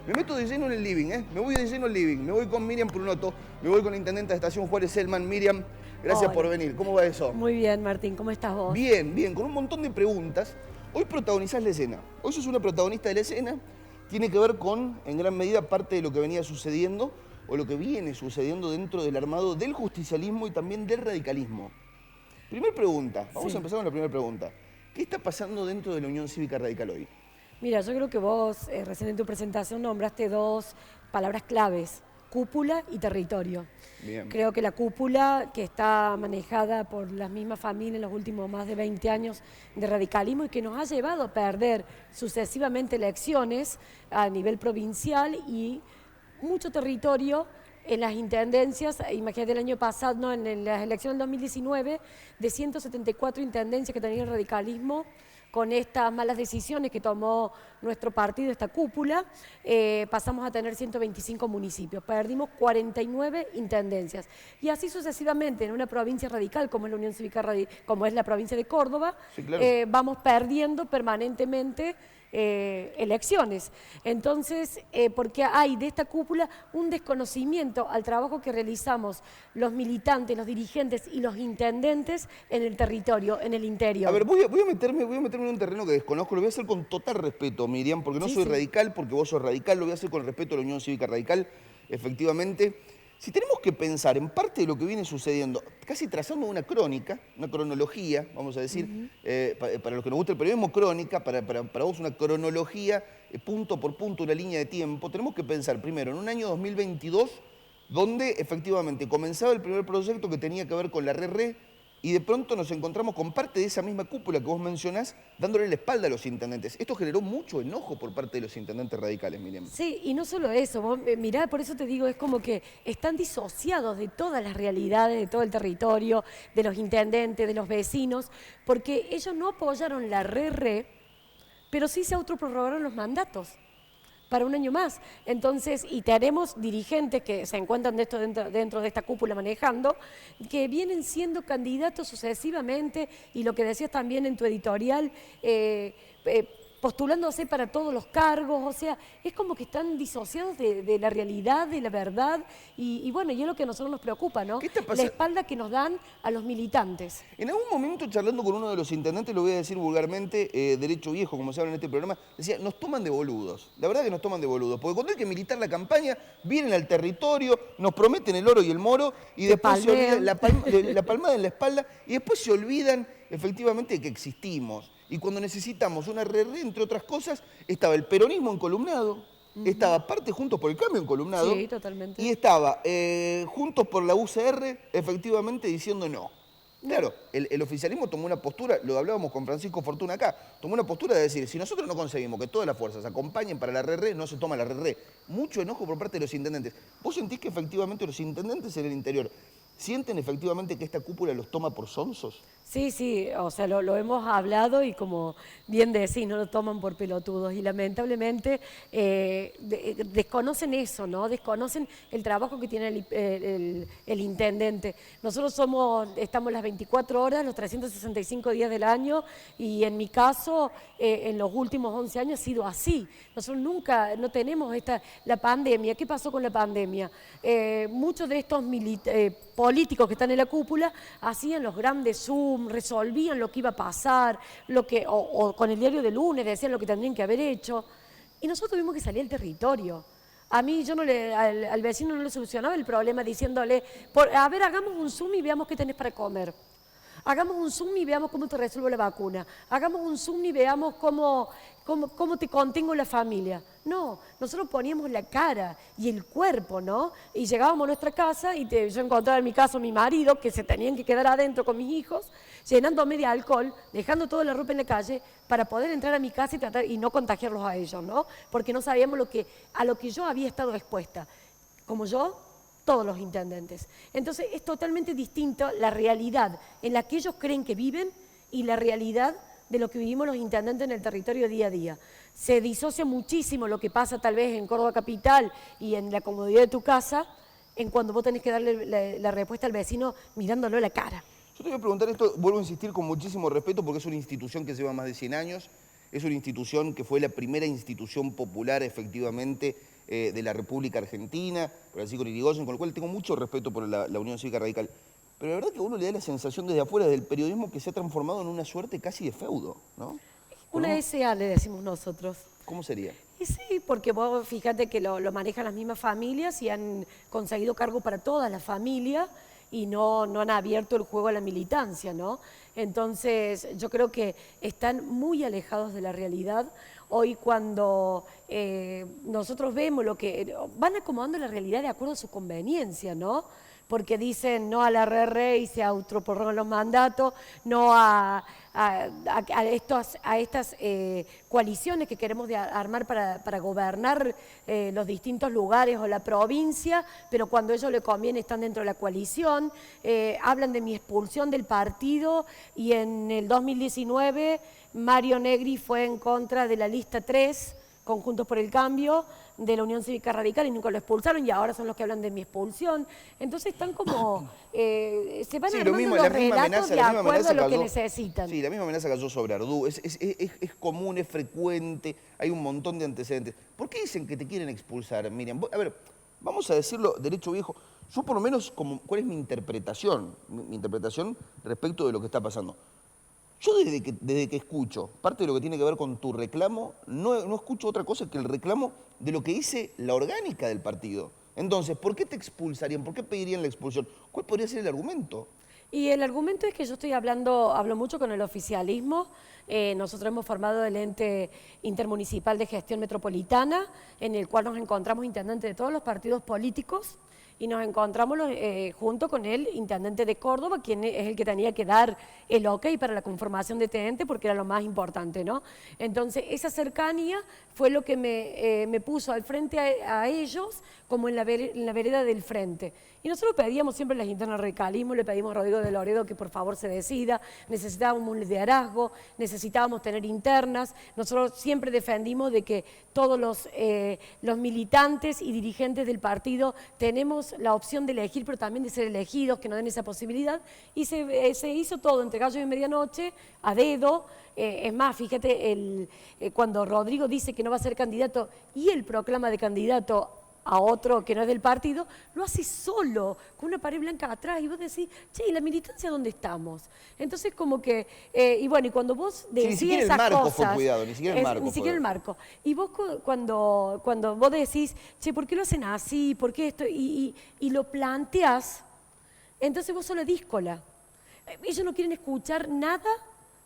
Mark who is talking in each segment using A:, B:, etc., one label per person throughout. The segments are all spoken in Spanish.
A: Me meto de lleno en el living, me voy de lleno al living. Me voy con Miriam Prunoto, me voy con la intendenta de Estación Juárez Selman. Miriam, gracias por venir. ¿Cómo va eso?
B: Muy bien, Martín, ¿cómo estás vos?
A: Bien, bien, con un montón de preguntas. Hoy protagonizás la escena. Hoy sos una protagonista de la escena. Tiene que ver con, en gran medida, parte de lo que venía sucediendo o lo que viene sucediendo dentro del armado del justicialismo y también del radicalismo. Primer pregunta, vamos a empezar con la primera pregunta. ¿Qué está pasando dentro de la Unión Cívica Radical hoy?
B: Mira, yo creo que vos recién en tu presentación nombraste dos palabras claves, cúpula y territorio.
A: Bien.
B: Creo que la cúpula, que está manejada por las mismas familias en los últimos más de 20 años de radicalismo y que nos ha llevado a perder sucesivamente elecciones a nivel provincial y mucho territorio en las intendencias. Imagínate el año pasado, ¿no? En las elecciones del 2019, de 174 intendencias que tenía el radicalismo, con estas malas decisiones que tomó nuestro partido, esta cúpula, pasamos a tener 125 municipios, perdimos 49 intendencias. Y así sucesivamente, en una provincia radical como es la Unión Cívica como es la provincia de Córdoba,
A: Sí, claro.
B: vamos perdiendo permanentemente elecciones. Entonces, porque hay de esta cúpula un desconocimiento al trabajo que realizamos los militantes, los dirigentes y los intendentes en el territorio, en el interior.
A: A ver, voy a meterme en un terreno que desconozco, lo voy a hacer con total respeto, Miriam, porque no soy radical, porque vos sos radical, lo voy a hacer con el respeto a la Unión Cívica Radical, efectivamente. Si tenemos que pensar en parte de lo que viene sucediendo, casi trazando una crónica, una cronología, vamos a decir, para los que nos gusta el periodismo, crónica, para vos una cronología, punto por punto, una línea de tiempo, tenemos que pensar primero en un año 2022, donde efectivamente comenzaba el primer proyecto que tenía que ver con la RERRE, y de pronto nos encontramos con parte de esa misma cúpula que vos mencionás, dándole la espalda a los intendentes. Esto generó mucho enojo por parte de los intendentes radicales, Miriam.
B: Sí, y no solo eso, vos, mirá, por eso te digo, es como que están disociados de todas las realidades, de todo el territorio, de los intendentes, de los vecinos, porque ellos no apoyaron la RERRE, pero sí se autoprorrogaron los mandatos para un año más. Entonces, y tenemos dirigentes que se encuentran dentro de esta cúpula manejando, que vienen siendo candidatos sucesivamente, y lo que decías también en tu editorial, postulándose para todos los cargos, o sea, es como que están disociados de la realidad, de la verdad, y bueno, y es lo que a nosotros nos preocupa, ¿no? La espalda que nos dan a los militantes.
A: En algún momento, charlando con uno de los intendentes, lo voy a decir vulgarmente, derecho viejo, como se habla en este programa, decía, nos toman de boludos. La verdad que nos toman de boludos, porque cuando hay que militar la campaña, vienen al territorio, nos prometen el oro y el moro, y después se olvidan la palmada en la espalda, y después se olvidan efectivamente de que existimos. Y cuando necesitamos una RERRE, entre otras cosas, estaba el peronismo encolumnado, estaba parte Juntos por el Cambio encolumnado,
B: Sí, totalmente.
A: y estaba Juntos por la UCR efectivamente diciendo no. Claro, el oficialismo tomó una postura, lo hablábamos con Francisco Fortuna acá, tomó una postura de decir, si nosotros no conseguimos que todas las fuerzas acompañen para la RERRE, no se toma la RERRE. Mucho enojo por parte de los intendentes. ¿Vos sentís que efectivamente los intendentes en el interior sienten efectivamente que esta cúpula los toma por sonsos?
B: Sí, sí, o sea, lo hemos hablado y como bien decís, no lo toman por pelotudos y lamentablemente desconocen eso, ¿no? Desconocen el trabajo que tiene el intendente. Nosotros estamos las 24 horas, los 365 días del año, y en mi caso, en los últimos 11 años ha sido así. Nosotros nunca, no tenemos la pandemia. ¿Qué pasó con la pandemia? Muchos de estos políticos que están en la cúpula hacían los grandes Zoom, resolvían lo que iba a pasar, o con el diario de lunes decían lo que tendrían que haber hecho, y nosotros tuvimos que salir al territorio. A mí, al vecino no le solucionaba el problema diciéndole, a ver, hagamos un Zoom y veamos qué tenés para comer. Hagamos un Zoom y veamos cómo te resuelvo la vacuna. Hagamos un Zoom y veamos cómo te contengo la familia. No, nosotros poníamos la cara y el cuerpo, ¿no? Y llegábamos a nuestra casa y yo encontraba en mi caso a mi marido, que se tenían que quedar adentro con mis hijos, llenándome de alcohol, dejando toda la ropa en la calle para poder entrar a mi casa y no contagiarlos a ellos, ¿no? Porque no sabíamos a lo que yo había estado expuesta. Como yo, todos los intendentes. Entonces es totalmente distinto la realidad en la que ellos creen que viven y la realidad de lo que vivimos los intendentes en el territorio día a día. Se disocia muchísimo lo que pasa tal vez en Córdoba Capital y en la comodidad de tu casa, en cuando vos tenés que darle la respuesta al vecino mirándolo a la cara.
A: Yo te voy a preguntar esto, vuelvo a insistir con muchísimo respeto, porque es una institución que lleva más de 100 años, es una institución que fue la primera institución popular efectivamente de la República Argentina, por así con Irigoyen, con lo cual tengo mucho respeto por la Unión Cívica Radical. Pero la verdad que a uno le da la sensación desde afuera del periodismo que se ha transformado en una suerte casi de feudo, ¿no?
B: Una SA le decimos nosotros.
A: ¿Cómo sería?
B: Y sí, porque vos fíjate que lo manejan las mismas familias y han conseguido cargo para toda la familia y no han abierto el juego a la militancia, ¿no? Entonces, yo creo que están muy alejados de la realidad. Hoy cuando nosotros vemos lo que... van acomodando la realidad de acuerdo a su conveniencia, ¿no? Porque dicen no a la RR y se autoprorrogan los mandatos, no a estas coaliciones que queremos armar para gobernar los distintos lugares o la provincia, pero cuando a ellos les conviene están dentro de la coalición. Hablan de mi expulsión del partido y en el 2019 Mario Negri fue en contra de la lista 3, con Juntos por el Cambio, de la Unión Cívica Radical y nunca lo expulsaron y ahora son los que hablan de mi expulsión. Entonces están como, se van armando los relatos de acuerdo a lo que necesitan.
A: Sí, la misma amenaza cayó sobre Ardú, es común, es frecuente, hay un montón de antecedentes. ¿Por qué dicen que te quieren expulsar, Miriam? A ver, vamos a decirlo derecho viejo, yo por lo menos, ¿cuál es mi interpretación? Mi interpretación respecto de lo que está pasando. Yo desde que escucho parte de lo que tiene que ver con tu reclamo, no escucho otra cosa que el reclamo de lo que dice la orgánica del partido. Entonces, ¿por qué te expulsarían? ¿Por qué pedirían la expulsión? ¿Cuál podría ser el argumento?
B: Y el argumento es que yo hablo mucho con el oficialismo. Nosotros hemos formado el ente intermunicipal de gestión metropolitana, en el cual nos encontramos intendentes de todos los partidos políticos, y nos encontramos junto con el intendente de Córdoba, quien es el que tenía que dar el ok para la conformación de este ente, porque era lo más importante, ¿no? Entonces, esa cercanía fue lo que me puso al frente a ellos, como en la vereda del frente. Y nosotros pedíamos siempre las internas radicalismo, le pedimos a Rodrigo de Loredo que por favor se decida, necesitábamos un liderazgo, necesitábamos tener internas. Nosotros siempre defendimos de que todos los militantes y dirigentes del partido tenemos la opción de elegir, pero también de ser elegidos, que nos den esa posibilidad. Y se hizo todo entre gallo y medianoche, a dedo. Es más, fíjate, cuando Rodrigo dice que no va a ser candidato y él proclama de candidato a otro que no es del partido, lo hace solo, con una pared blanca atrás, y vos decís, che, ¿y la militancia dónde estamos? Entonces como que, y bueno, y cuando vos decís
A: sí, ni siquiera
B: esas
A: el marco
B: cosas...
A: fue cuidado, ni siquiera el marco
B: Ni siquiera el marco. Y vos cuando vos decís, che, ¿por qué lo hacen así? ¿Por qué esto? Y lo planteás, entonces vos sos la díscola. Ellos no quieren escuchar nada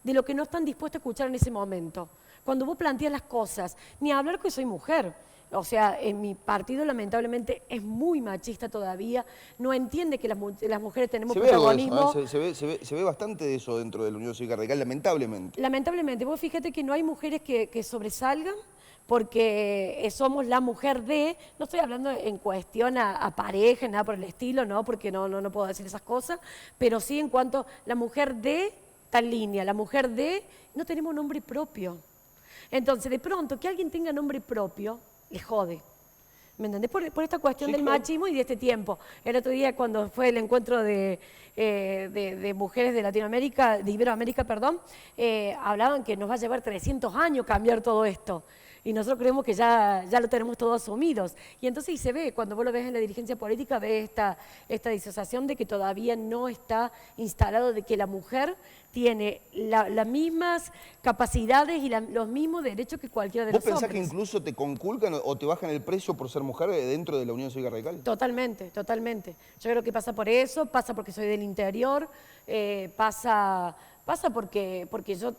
B: de lo que no están dispuestos a escuchar en ese momento. Cuando vos planteas las cosas, ni hablar que soy mujer. O sea, en mi partido lamentablemente es muy machista todavía, no entiende que las mujeres tenemos protagonismo.
A: Se ve bastante de eso dentro de la Unión Cívica Radical, lamentablemente.
B: Lamentablemente, vos fíjate que no hay mujeres que sobresalgan, porque somos la mujer de, no estoy hablando en cuestión a pareja, nada por el estilo, ¿no? Porque no puedo decir esas cosas, pero sí en cuanto a la mujer de tal línea, la mujer de, no tenemos nombre propio. Entonces, de pronto, que alguien tenga nombre propio, le jode. ¿Me entendés? Por esta cuestión del machismo y de este tiempo. El otro día, cuando fue el encuentro de mujeres de Latinoamérica, de Iberoamérica, perdón, hablaban que nos va a llevar 300 años cambiar todo esto. Y nosotros creemos que ya lo tenemos todos asumidos. Y entonces y se ve, cuando vos lo ves en la dirigencia política, ves esta disociación de que todavía no está instalado, de que la mujer tiene las mismas capacidades y los mismos derechos que cualquiera de los hombres.
A: ¿Vos pensás que incluso te conculcan o te bajan el precio por ser mujer dentro de la Unión Cívica Radical?
B: Totalmente, totalmente. Yo creo que pasa por eso, pasa porque soy del interior, pasa porque yo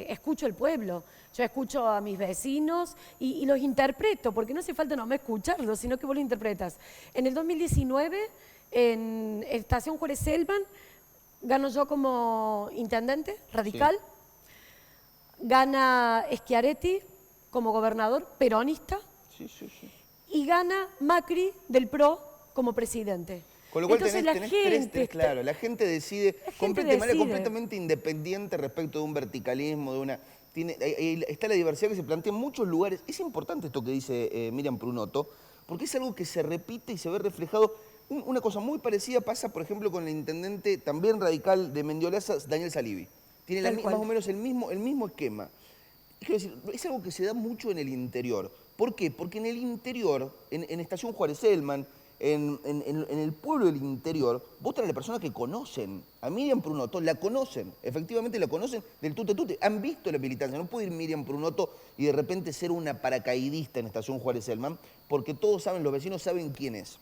B: escucho el pueblo. Yo escucho a mis vecinos y los interpreto, porque no hace falta nomás escucharlos, sino que vos los interpretas. En el 2019, en Estación Juárez Selman, gano yo como intendente radical, sí. Gana Schiaretti como gobernador peronista,
A: sí.
B: Y gana Macri del PRO como presidente.
A: Con lo cual
B: entonces
A: claro, la gente decide de manera completamente independiente respecto de un verticalismo, de una... está la diversidad que se plantea en muchos lugares. Es importante esto que dice Miriam Prunotto, porque es algo que se repite y se ve reflejado. Una cosa muy parecida pasa, por ejemplo, con el intendente también radical de Mendiolaza, Daniel Salivi. Tiene más o menos el mismo esquema. Quiero decir, es algo que se da mucho en el interior. ¿Por qué? Porque en el interior, en Estación Juárez Elman, en el pueblo del interior, votan a la persona que conocen. A Miriam Prunoto la conocen, efectivamente la conocen del tute tute. Han visto la militancia. No puede ir Miriam Prunoto y de repente ser una paracaidista en Estación Juárez Elman, porque todos saben, los vecinos saben quién es.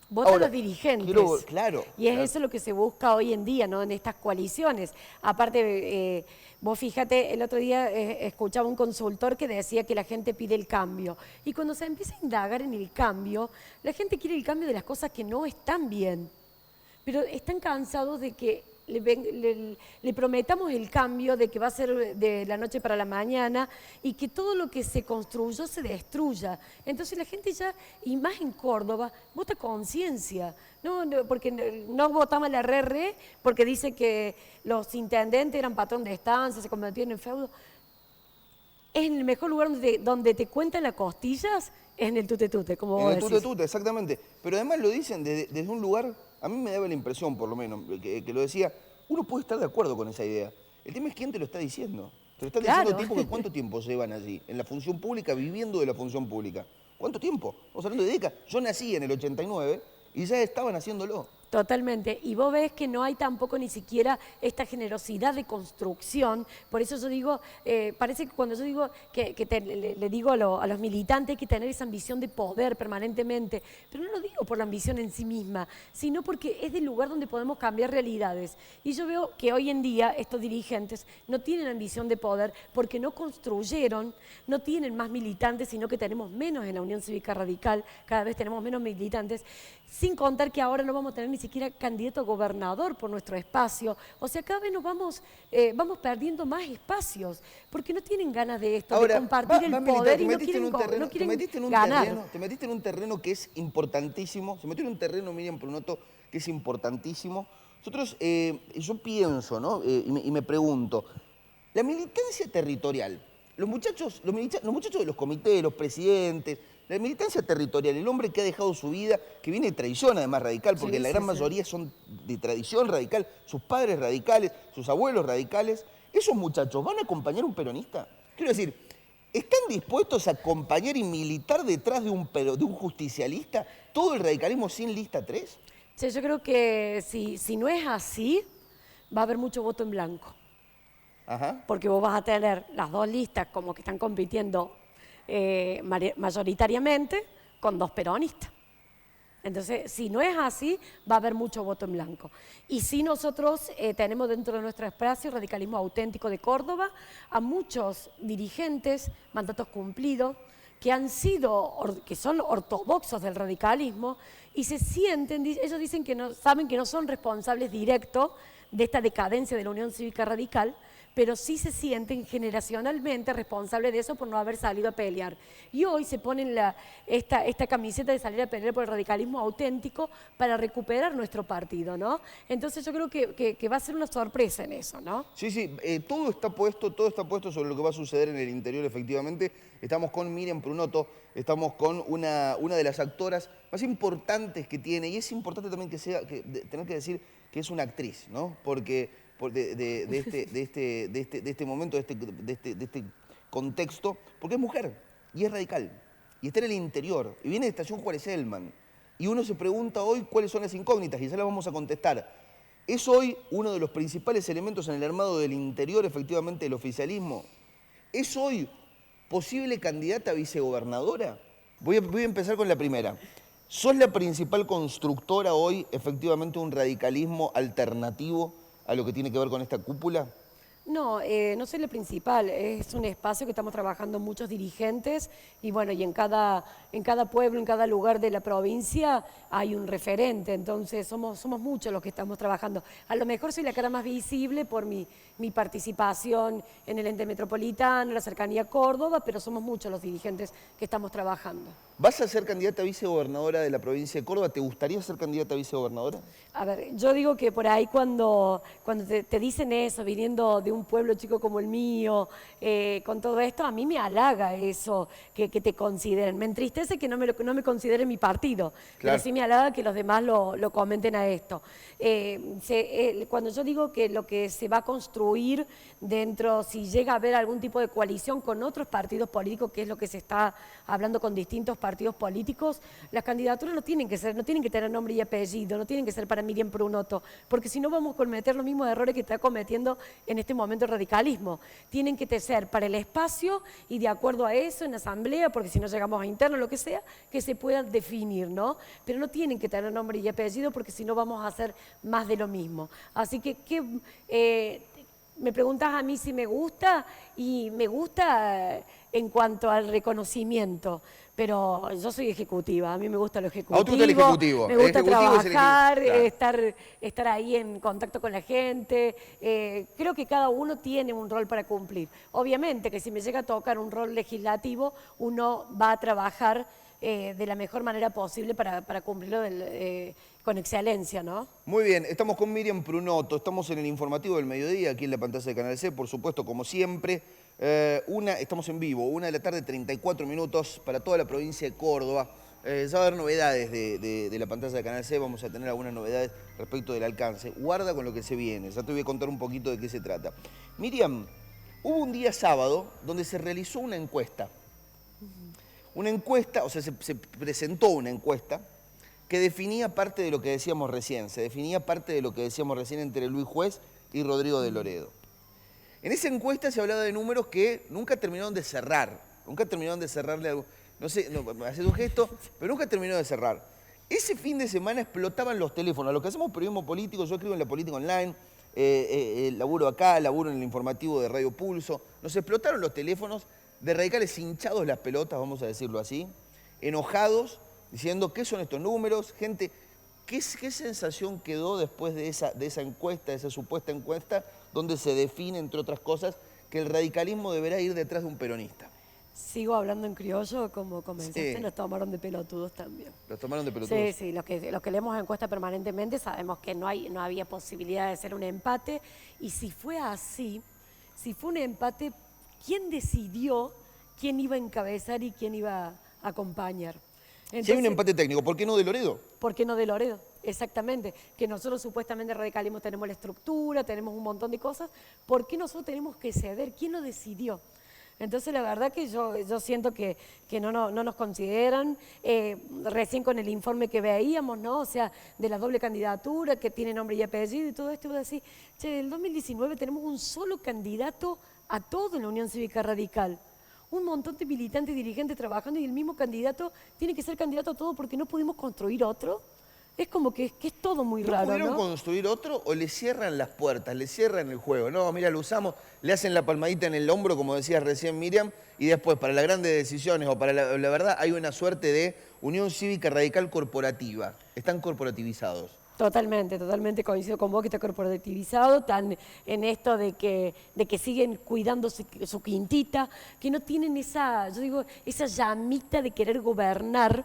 B: Votan
A: Ahora,
B: los dirigentes.
A: Claro.
B: Y es
A: Claro.
B: eso lo que se busca hoy en día, ¿no? En estas coaliciones. Aparte, vos fíjate, el otro día escuchaba un consultor que decía que la gente pide el cambio. Y cuando se empieza a indagar en el cambio, la gente quiere el cambio de las cosas que no están bien. Pero están cansados de que le prometamos el cambio, de que va a ser de la noche para la mañana y que todo lo que se construyó se destruya. Entonces la gente ya, y más en Córdoba, vota conciencia. Porque no votamos la RR porque dice que los intendentes eran patrón de estancia, se convirtieron en feudo. Es en el mejor lugar donde te cuentan las costillas, es en el tute-tute, como vos decís.
A: En el tute-tute, exactamente. Pero además lo dicen desde un lugar, a mí me daba la impresión, por lo menos, que lo decía, uno puede estar de acuerdo con esa idea. El tema es quién te lo está diciendo. Te lo están diciendo tipo que cuánto tiempo llevan allí, en la función pública, viviendo de la función pública. ¿Cuánto tiempo? Estamos hablando de décadas. Yo nací en el 89 y ya estaban haciéndolo.
B: Totalmente. Y vos ves que no hay tampoco ni siquiera esta generosidad de construcción. Por eso yo digo, parece que cuando yo digo le digo a los militantes hay que tener esa ambición de poder permanentemente, pero no lo digo por la ambición en sí misma, sino porque es del lugar donde podemos cambiar realidades. Y yo veo que hoy en día estos dirigentes no tienen ambición de poder porque no construyeron, no tienen más militantes, sino que tenemos menos en la Unión Cívica Radical, cada vez tenemos menos militantes, sin contar que ahora no vamos a tener ni siquiera candidato a gobernador por nuestro espacio. O sea, cada vez nos vamos perdiendo más espacios, porque no tienen ganas de esto,
A: ahora,
B: de compartir el poder y no quieren ganar.
A: Te metiste en un terreno que es importantísimo, se metió en un terreno, Miriam Prunoto, que es importantísimo. Nosotros, yo pienso, ¿no? Y me pregunto, la militancia territorial, los muchachos de los comités, los presidentes, la militancia territorial, el hombre que ha dejado su vida, que viene de tradición además radical, porque la gran mayoría son de tradición radical, sus padres radicales, sus abuelos radicales, ¿esos muchachos van a acompañar a un peronista? Quiero decir, ¿están dispuestos a acompañar y militar detrás de un justicialista todo el radicalismo sin lista 3?
B: Sí, yo creo que si no es así, va a haber mucho voto en blanco.
A: Ajá.
B: Porque vos vas a tener las dos listas como que están compitiendo mayoritariamente con dos peronistas. Entonces, si no es así, va a haber mucho voto en blanco. Y si nosotros tenemos dentro de nuestro espacio Radicalismo Auténtico de Córdoba a muchos dirigentes, mandatos cumplidos, que son ortodoxos del radicalismo y se sienten, ellos dicen que saben que no son responsables directos de esta decadencia de la Unión Cívica Radical, pero sí se sienten generacionalmente responsables de eso por no haber salido a pelear. Y hoy se ponen esta camiseta de salir a pelear por el radicalismo auténtico para recuperar nuestro partido, ¿no? Entonces yo creo que va a ser una sorpresa en eso, ¿no?
A: Sí, todo está puesto sobre lo que va a suceder en el interior, efectivamente. Estamos con Miriam Prunoto, estamos con una de las actoras más importantes que tiene, y es importante también tener que decir que es una actriz, ¿no? Porque de este momento, de este contexto, porque es mujer y es radical, y está en el interior, y viene de Estación Juárez Elman, y uno se pregunta hoy cuáles son las incógnitas, y ya las vamos a contestar. ¿Es hoy uno de los principales elementos en el armado del interior, efectivamente, del oficialismo? ¿Es hoy posible candidata a vicegobernadora? Voy a empezar con la primera. ¿Sos la principal constructora hoy, efectivamente, de un radicalismo alternativo a lo que tiene que ver con esta cúpula?
B: No, no soy la principal, es un espacio que estamos trabajando muchos dirigentes y bueno, y en cada pueblo, en cada lugar de la provincia hay un referente, entonces somos muchos los que estamos trabajando. A lo mejor soy la cara más visible por mi participación en el ente metropolitano, la cercanía a Córdoba, pero somos muchos los dirigentes que estamos trabajando.
A: ¿Vas a ser candidata a vicegobernadora de la provincia de Córdoba? ¿Te gustaría ser candidata a vicegobernadora?
B: A ver, yo digo que por ahí cuando te dicen eso, viniendo de un pueblo chico como el mío, con todo esto, a mí me halaga eso, que te consideren. Me entristece que no me consideren mi partido, pero
A: Claro.
B: sí me halaga que los demás lo comenten a esto. Cuando yo digo que lo que se va a construir dentro, si llega a haber algún tipo de coalición con otros partidos políticos, que es lo que se está hablando con distintos partidos políticos, las candidaturas no tienen que tener nombre y apellido, no tienen que ser para Miriam Prunoto, porque si no vamos a cometer los mismos errores que está cometiendo en este momento el radicalismo. Tienen que ser para el espacio y de acuerdo a eso en asamblea, porque si no llegamos a interno, lo que sea, que se puedan definir, ¿no? Pero no tienen que tener nombre y apellido porque si no vamos a hacer más de lo mismo. Así que me preguntas a mí si me gusta, y me gusta en cuanto al reconocimiento, pero yo soy ejecutiva, a mí me gusta lo ejecutivo,
A: ¿A vos te gusta el ejecutivo?
B: me gusta
A: El ejecutivo es el
B: trabajar,
A: claro.
B: estar ahí en contacto con la gente, creo que cada uno tiene un rol para cumplir. Obviamente que si me llega a tocar un rol legislativo, uno va a trabajar de la mejor manera posible para cumplirlo con excelencia, ¿no?
A: Muy bien, estamos con Miriam Prunoto, estamos en el informativo del mediodía, aquí en la pantalla de Canal C, por supuesto, como siempre. Estamos en vivo, 1 de la tarde, 34 minutos para toda la provincia de Córdoba. Ya va a haber novedades de la pantalla de Canal C, vamos a tener algunas novedades respecto del alcance. Guarda con lo que se viene, ya te voy a contar un poquito de qué se trata. Miriam, hubo un día sábado donde se realizó una encuesta. Una encuesta, o sea, se presentó una encuesta que definía parte de lo que decíamos recién, se definía parte de lo que decíamos recién entre Luis Juez y Rodrigo de Loredo. En esa encuesta se hablaba de números que nunca terminaron de cerrar, nunca terminaron de cerrarle algo, no sé, me haces un gesto, pero nunca terminó de cerrar. Ese fin de semana explotaban los teléfonos, a lo que hacemos periodismo político, yo escribo en La Política Online, laburo acá, laburo en el informativo de Radio Pulso, nos explotaron los teléfonos de radicales hinchados las pelotas, vamos a decirlo así, enojados, diciendo qué son estos números, gente, qué sensación quedó después de esa encuesta, de esa supuesta encuesta, donde se define, entre otras cosas, que el radicalismo deberá ir detrás de un peronista.
B: Sigo hablando en criollo, como comenzaste,
A: Sí.
B: nos tomaron de pelotudos también.
A: Los tomaron de pelotudos.
B: Sí, los que leemos encuestas permanentemente sabemos que no había posibilidad de ser un empate, y si fue así, si fue un empate, ¿quién decidió quién iba a encabezar y quién iba a acompañar? Entonces,
A: Si hay un empate técnico, ¿por qué no de Loredo?
B: ¿por qué no de Loredo? Exactamente, que nosotros supuestamente radicalismo tenemos la estructura, tenemos un montón de cosas, ¿por qué nosotros tenemos que ceder? ¿Quién lo decidió? Entonces la verdad que yo siento que no nos consideran, recién con el informe que veíamos, ¿no? O sea, de la doble candidatura, que tiene nombre y apellido y todo esto, voy a decir, che, en el 2019 tenemos un solo candidato a todo en la Unión Cívica Radical. Un montón de militantes y dirigentes trabajando y el mismo candidato tiene que ser candidato a todo porque no pudimos construir otro. Es como que es todo muy raro,
A: ¿No pudieron
B: ¿no?
A: construir otro o le cierran las puertas, le cierran el juego? No, mira, lo usamos, le hacen la palmadita en el hombro, como decías recién Miriam, y después para las grandes decisiones o para la verdad hay una suerte de Unión Cívica Radical corporativa. Están corporativizados.
B: Totalmente coincido con vos que está corporativizado, tan en esto de que siguen cuidando su quintita, que no tienen esa llamita de querer gobernar,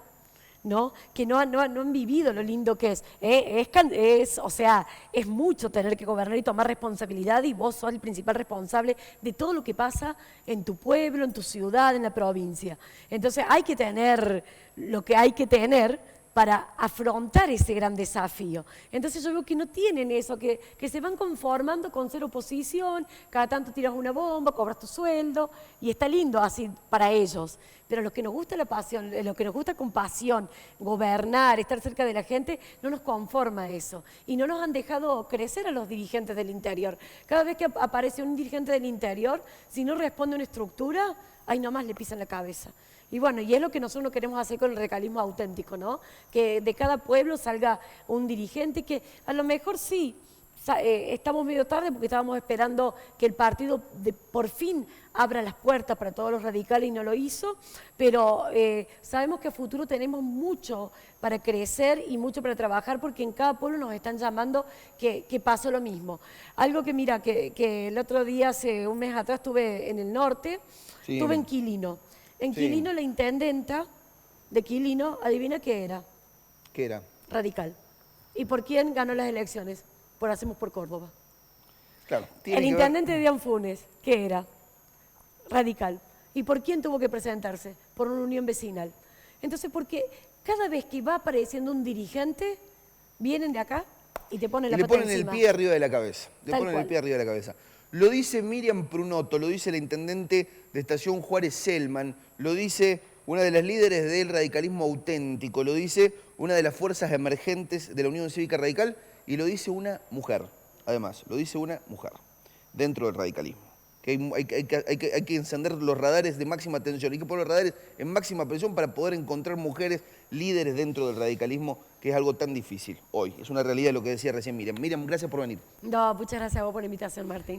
B: ¿no? Que no han vivido lo lindo que es. O sea, es mucho tener que gobernar y tomar responsabilidad, y vos sos el principal responsable de todo lo que pasa en tu pueblo, en tu ciudad, en la provincia. Entonces hay que tener lo que hay que tener para afrontar ese gran desafío. Entonces yo veo que no tienen eso, que se van conformando con ser oposición, cada tanto tiras una bomba, cobras tu sueldo, y está lindo así para ellos. Pero a los que nos gusta la pasión, a los que nos gusta con pasión, gobernar, estar cerca de la gente, no nos conforma eso. Y no nos han dejado crecer a los dirigentes del interior. Cada vez que aparece un dirigente del interior, si no responde a una estructura, ahí nomás le pisan la cabeza. Y bueno, y es lo que nosotros queremos hacer con el radicalismo auténtico, ¿no? Que de cada pueblo salga un dirigente que a lo mejor sí, estamos medio tarde porque estábamos esperando que el partido por fin abra las puertas para todos los radicales y no lo hizo, pero sabemos que a futuro tenemos mucho para crecer y mucho para trabajar, porque en cada pueblo nos están llamando que pase lo mismo. Algo que mira, que el otro día, hace un mes atrás, estuve en el norte,
A: Sí,
B: estuve en Quilino. En Quilino la intendenta de Quilino, adivina qué era.
A: ¿Qué era?
B: Radical. ¿Y por quién ganó las elecciones? Por Hacemos por Córdoba.
A: Claro.
B: El intendente de Anfunes, ¿qué era? Radical. ¿Y por quién tuvo que presentarse? Por una unión vecinal. Entonces, porque cada vez que va apareciendo un dirigente, vienen de acá y te ponen la pata encima.
A: Le ponen el pie arriba de la cabeza. Le
B: Tal
A: ponen
B: cual.
A: el pie arriba de la cabeza. Lo dice Miriam Prunoto, lo dice la intendente de Estación Juárez Selman, lo dice una de las líderes del radicalismo auténtico, lo dice una de las fuerzas emergentes de la Unión Cívica Radical y lo dice una mujer, además, lo dice una mujer dentro del radicalismo. Que hay que encender los radares de máxima tensión, hay que poner los radares en máxima presión para poder encontrar mujeres líderes dentro del radicalismo, que es algo tan difícil hoy. Es una realidad lo que decía recién Miriam. Miriam, gracias por venir.
B: No, muchas gracias a vos por la invitación, Martín.